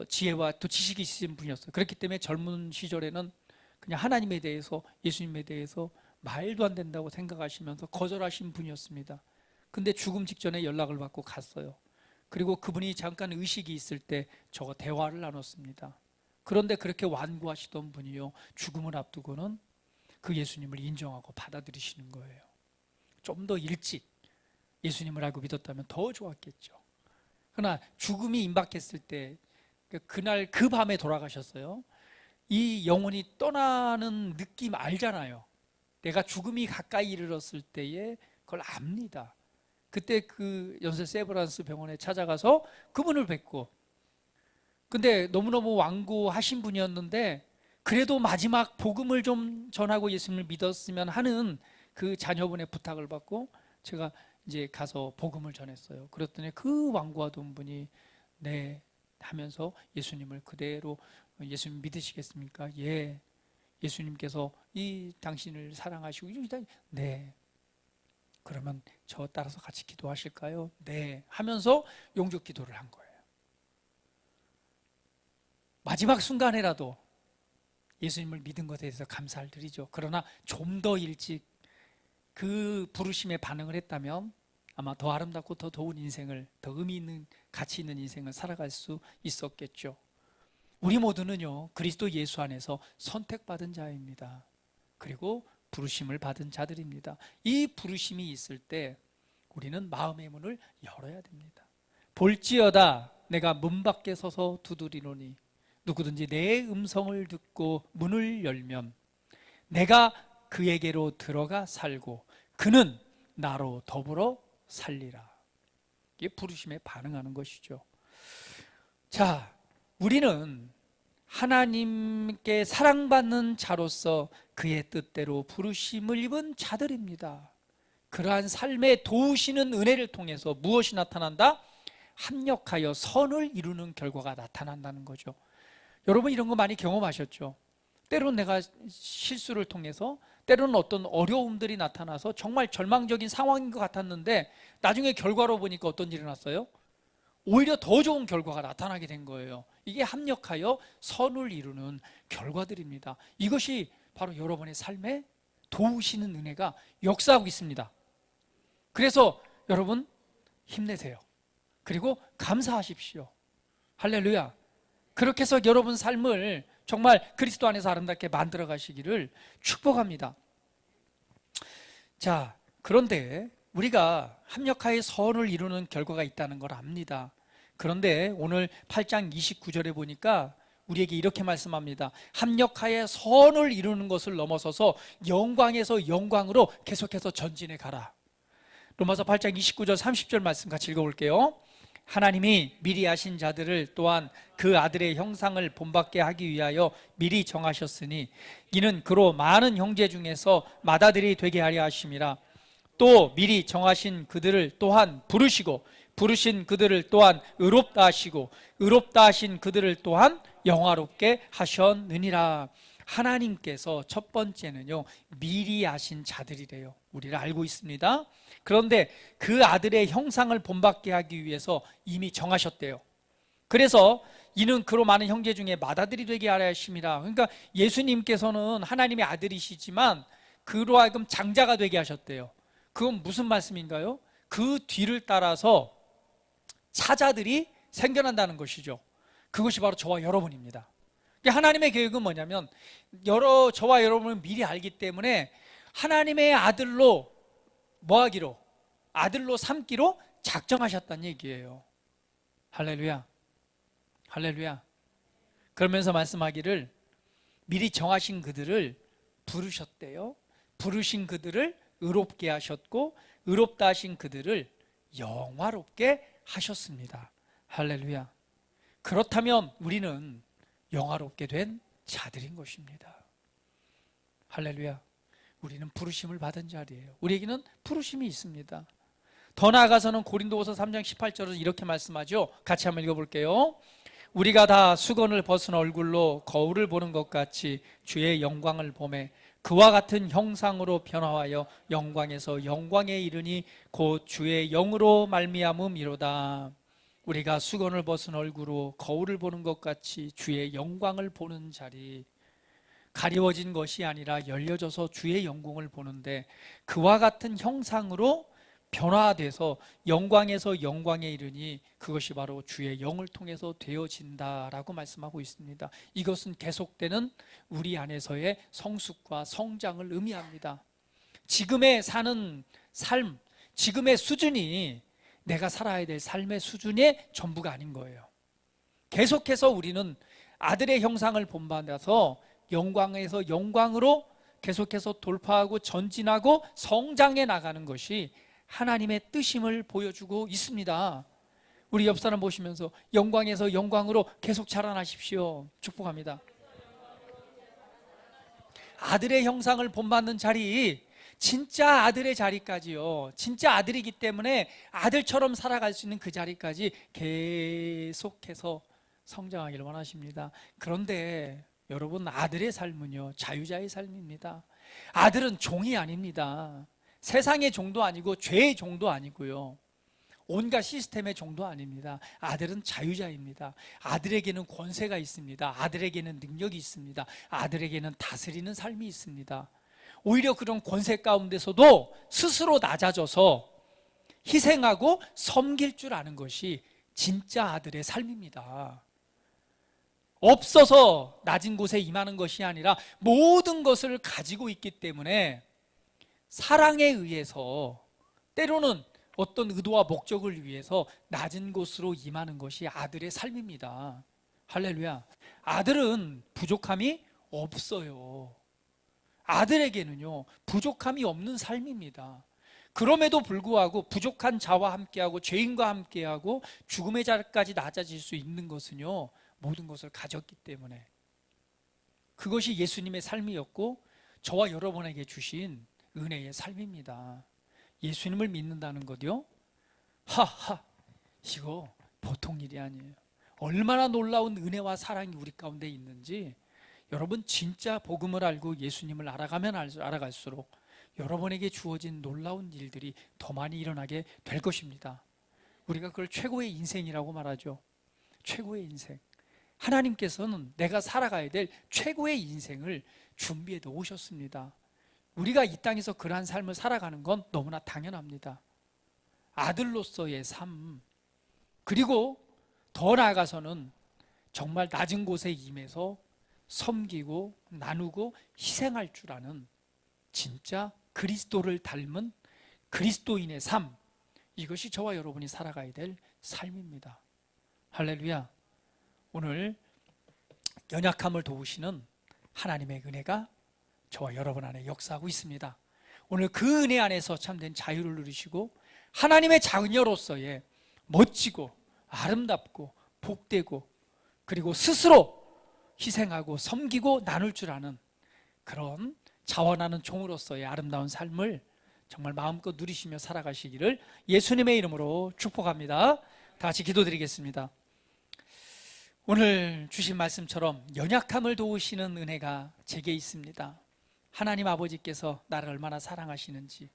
지혜와 또 지식이 있으신 분이었어요. 그렇기 때문에 젊은 시절에는 그냥 하나님에 대해서, 예수님에 대해서 말도 안 된다고 생각하시면서 거절하신 분이었습니다. 근데 죽음 직전에 연락을 받고 갔어요. 그리고 그분이 잠깐 의식이 있을 때 저와 대화를 나눴습니다. 그런데 그렇게 완고하시던 분이요, 죽음을 앞두고는 그 예수님을 인정하고 받아들이시는 거예요. 좀 더 일찍 예수님을 알고 믿었다면 더 좋았겠죠. 그러나 죽음이 임박했을 때, 그날 그 밤에 돌아가셨어요. 이 영혼이 떠나는 느낌 알잖아요. 내가 죽음이 가까이 이르렀을 때에 그걸 압니다. 그때 그 연세 세브란스 병원에 찾아가서 그분을 뵙고, 근데 너무너무 완고하신 분이었는데 그래도 마지막 복음을 좀 전하고 예수님을 믿었으면 하는 그 자녀분의 부탁을 받고 제가 이제 가서 복음을 전했어요. 그랬더니 그 완고하던 분이 네 하면서 예수님을 그대로, 예수님 믿으시겠습니까? 예. 예수님께서 이 당신을 사랑하시고, 네. 그러면 저 따라서 같이 기도하실까요? 네. 하면서 용접 기도를 한 거예요. 마지막 순간에라도 예수님을 믿은 것에 대해서 감사를 드리죠. 그러나 좀 더 일찍 그 부르심에 반응을 했다면 아마 더 아름답고 더 좋은 인생을, 더 의미 있는, 가치 있는 인생을 살아갈 수 있었겠죠. 우리 모두는요, 그리스도 예수 안에서 선택받은 자입니다. 그리고 부르심을 받은 자들입니다. 이 부르심이 있을 때 우리는 마음의 문을 열어야 됩니다. 볼지어다 내가 문 밖에 서서 두드리노니 누구든지 내 음성을 듣고 문을 열면 내가 그에게로 들어가 살고 그는 나로 더불어 살리라. 이게 부르심에 반응하는 것이죠. 자, 우리는 하나님께 사랑받는 자로서 그의 뜻대로 부르심을 입은 자들입니다. 그러한 삶에 도우시는 은혜를 통해서 무엇이 나타난다? 합력하여 선을 이루는 결과가 나타난다는 거죠. 여러분 이런 거 많이 경험하셨죠? 때로는 내가 실수를 통해서, 때로는 어떤 어려움들이 나타나서 정말 절망적인 상황인 것 같았는데 나중에 결과로 보니까 어떤 일이 났어요? 오히려 더 좋은 결과가 나타나게 된 거예요. 이게 합력하여 선을 이루는 결과들입니다. 이것이 바로 여러분의 삶에 도우시는 은혜가 역사하고 있습니다. 그래서 여러분 힘내세요. 그리고 감사하십시오. 할렐루야. 그렇게 해서 여러분 삶을 정말 그리스도 안에서 아름답게 만들어 가시기를 축복합니다. 자, 그런데 우리가 합력하여 선을 이루는 결과가 있다는 걸 압니다. 그런데 오늘 8장 29절에 보니까 우리에게 이렇게 말씀합니다. 합력하여 선을 이루는 것을 넘어서서 영광에서 영광으로 계속해서 전진해 가라. 로마서 8장 29절 30절 말씀 같이 읽어볼게요. 하나님이 미리 아신 자들을 또한 그 아들의 형상을 본받게 하기 위하여 미리 정하셨으니 이는 그로 많은 형제 중에서 맏아들이 되게 하려 하심이라. 또 미리 정하신 그들을 또한 부르시고 부르신 그들을 또한 의롭다 하시고 의롭다 하신 그들을 또한 영화롭게 하셨느니라. 하나님께서 첫 번째는요, 미리 아신 자들이래요. 우리를 알고 있습니다. 그런데 그 아들의 형상을 본받게 하기 위해서 이미 정하셨대요. 그래서 이는 그로 많은 형제 중에 맏아들이 되게 하려 하심이라. 그러니까 예수님께서는 하나님의 아들이시지만 그로 하여금 장자가 되게 하셨대요. 그건 무슨 말씀인가요? 그 뒤를 따라서 차자들이 생겨난다는 것이죠. 그것이 바로 저와 여러분입니다. 하나님의 계획은 뭐냐면 저와 여러분을 미리 알기 때문에 하나님의 아들로 뭐하기로? 아들로 삼기로 작정하셨다는 얘기예요. 할렐루야, 할렐루야. 그러면서 말씀하기를 미리 정하신 그들을 부르셨대요. 부르신 그들을 의롭게 하셨고 의롭다 하신 그들을 영화롭게 하셨습니다. 할렐루야. 그렇다면 우리는 영화롭게 된 자들인 것입니다. 할렐루야. 우리는 부르심을 받은 자리예요. 우리에게는 부르심이 있습니다. 더 나아가서는 고린도후서 3장 18절은 이렇게 말씀하죠. 같이 한번 읽어볼게요. 우리가 다 수건을 벗은 얼굴로 거울을 보는 것 같이 주의 영광을 보매 그와 같은 형상으로 변화하여 영광에서 영광에 이르니 곧 주의 영으로 말미암음이로다. 우리가 수건을 벗은 얼굴로 거울을 보는 것 같이 주의 영광을 보는 자리, 가리워진 것이 아니라 열려져서 주의 영광을 보는데 그와 같은 형상으로 변화돼서 영광에서 영광에 이르니 그것이 바로 주의 영을 통해서 되어진다라고 말씀하고 있습니다. 이것은 계속되는 우리 안에서의 성숙과 성장을 의미합니다. 지금의 사는 삶, 지금의 수준이 내가 살아야 될 삶의 수준의 전부가 아닌 거예요. 계속해서 우리는 아들의 형상을 본받아서 영광에서 영광으로 계속해서 돌파하고 전진하고 성장해 나가는 것이 하나님의 뜻임을 보여주고 있습니다. 우리 옆 사람 보시면서 영광에서 영광으로 계속 자라나십시오. 축복합니다. 아들의 형상을 본받는 자리, 진짜 아들의 자리까지요. 진짜 아들이기 때문에 아들처럼 살아갈 수 있는 그 자리까지 계속해서 성장하기를 원하십니다. 그런데 여러분, 아들의 삶은요, 자유자의 삶입니다. 아들은 종이 아닙니다. 세상의 종도 아니고 죄의 종도 아니고요, 온갖 시스템의 종도 아닙니다. 아들은 자유자입니다. 아들에게는 권세가 있습니다. 아들에게는 능력이 있습니다. 아들에게는 다스리는 삶이 있습니다. 오히려 그런 권세 가운데서도 스스로 낮아져서 희생하고 섬길 줄 아는 것이 진짜 아들의 삶입니다. 없어서 낮은 곳에 임하는 것이 아니라 모든 것을 가지고 있기 때문에 사랑에 의해서, 때로는 어떤 의도와 목적을 위해서 낮은 곳으로 임하는 것이 아들의 삶입니다. 할렐루야. 아들은 부족함이 없어요. 아들에게는요, 부족함이 없는 삶입니다. 그럼에도 불구하고 부족한 자와 함께하고 죄인과 함께하고 죽음의 자리까지 낮아질 수 있는 것은요, 모든 것을 가졌기 때문에. 그것이 예수님의 삶이었고 저와 여러분에게 주신 은혜의 삶입니다. 예수님을 믿는다는 것이요, 하하, 이거 보통 일이 아니에요. 얼마나 놀라운 은혜와 사랑이 우리 가운데 있는지, 여러분 진짜 복음을 알고 예수님을 알아가면 알아갈수록 여러분에게 주어진 놀라운 일들이 더 많이 일어나게 될 것입니다. 우리가 그걸 최고의 인생이라고 말하죠. 최고의 인생. 하나님께서는 내가 살아가야 될 최고의 인생을 준비해 놓으셨습니다. 우리가 이 땅에서 그러한 삶을 살아가는 건 너무나 당연합니다. 아들로서의 삶, 그리고 더 나아가서는 정말 낮은 곳에 임해서 섬기고 나누고 희생할 줄 아는 진짜 그리스도를 닮은 그리스도인의 삶, 이것이 저와 여러분이 살아가야 될 삶입니다. 할렐루야. 오늘 연약함을 도우시는 하나님의 은혜가 저와 여러분 안에 역사하고 있습니다. 오늘 그 은혜 안에서 참된 자유를 누리시고 하나님의 자녀로서의 멋지고 아름답고 복되고 그리고 스스로 희생하고 섬기고 나눌 줄 아는 그런 자원하는 종으로서의 아름다운 삶을 정말 마음껏 누리시며 살아가시기를 예수님의 이름으로 축복합니다. 다 같이 기도드리겠습니다. 오늘 주신 말씀처럼 연약함을 도우시는 은혜가 제게 있습니다. 하나님 아버지께서 나를 얼마나 사랑하시는지,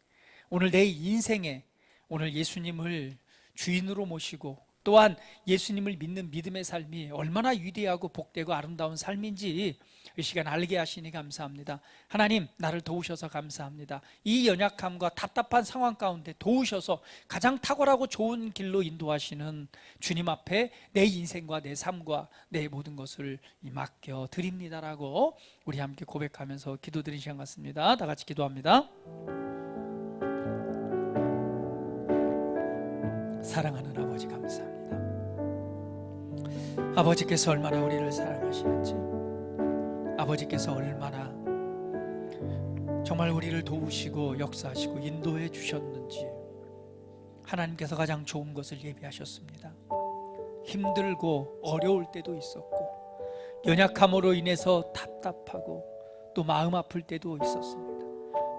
오늘 내 인생에 오늘 예수님을 주인으로 모시고 또한 예수님을 믿는 믿음의 삶이 얼마나 위대하고 복되고 아름다운 삶인지 이 시간 알게 하시니 감사합니다. 하나님, 나를 도우셔서 감사합니다. 이 연약함과 답답한 상황 가운데 도우셔서 가장 탁월하고 좋은 길로 인도하시는 주님 앞에 내 인생과 내 삶과 내 모든 것을 맡겨 드립니다라고 우리 함께 고백하면서 기도드린 시간 같습니다. 다 같이 기도합니다. 사랑하는 아버지 감사합니다. 아버지께서 얼마나 우리를 사랑하시는지, 아버지께서 얼마나 정말 우리를 도우시고 역사하시고 인도해 주셨는지, 하나님께서 가장 좋은 것을 예비하셨습니다. 힘들고 어려울 때도 있었고 연약함으로 인해서 답답하고 또 마음 아플 때도 있었습니다.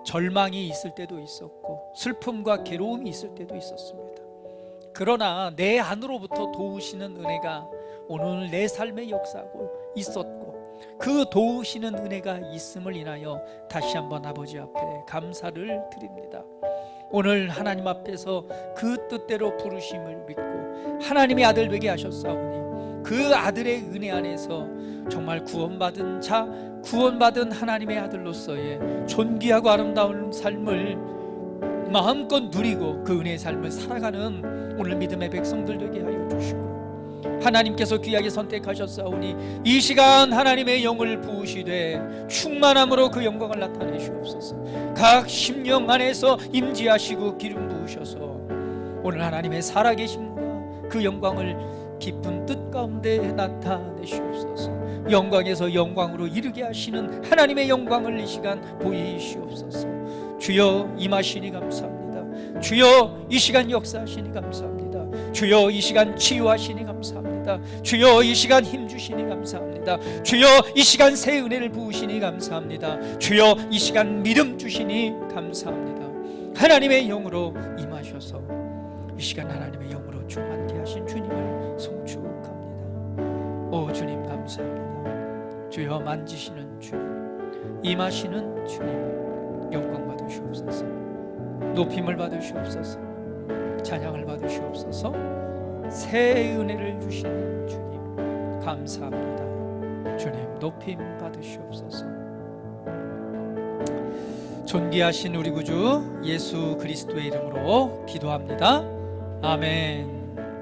절망이 있을 때도 있었고 슬픔과 괴로움이 있을 때도 있었습니다. 그러나 내 안으로부터 도우시는 은혜가 오늘 내 삶에 역사하고 있었고 그 도우시는 은혜가 있음을 인하여 다시 한번 아버지 앞에 감사를 드립니다. 오늘 하나님 앞에서 그 뜻대로 부르심을 믿고 하나님의 아들 되게 하셨사오니 그 아들의 은혜 안에서 정말 구원받은 자, 구원받은 하나님의 아들로서의 존귀하고 아름다운 삶을 마음껏 누리고 그 은혜의 삶을 살아가는 오늘 믿음의 백성들 되게 하여 주시고, 하나님께서 귀하게 선택하셨사오니 이 시간 하나님의 영을 부으시되 충만함으로 그 영광을 나타내시옵소서. 각 심령 안에서 임재하시고 기름 부으셔서 오늘 하나님의 살아계심과 그 영광을 깊은 뜻 가운데 나타내시옵소서. 영광에서 영광으로 이르게 하시는 하나님의 영광을 이 시간 보이시옵소서. 주여 임하시니 감사합니다. 주여 이 시간 역사하시니 감사합니다. 주여 이 시간 치유하시니 감사합니다. 주여 이 시간 힘주시니 감사합니다. 주여 이 시간 새 은혜를 부으시니 감사합니다. 주여 이 시간 믿음 주시니 감사합니다. 하나님의 영으로 임하셔서 이 시간 하나님의 영으로 충만케 하신 주님을 송축합니다. 오 주님 감사합니다. 주여 만지시는 주님, 임하시는 주님, 영광 받으시옵소서. 높임을 받으시옵소서. 찬양을 받으시옵소서. 새 은혜를 주시는 주님 감사합니다. 주님 높임 받으시옵소서. 존귀하신 우리 구주 예수 그리스도의 이름으로 기도합니다. 아멘.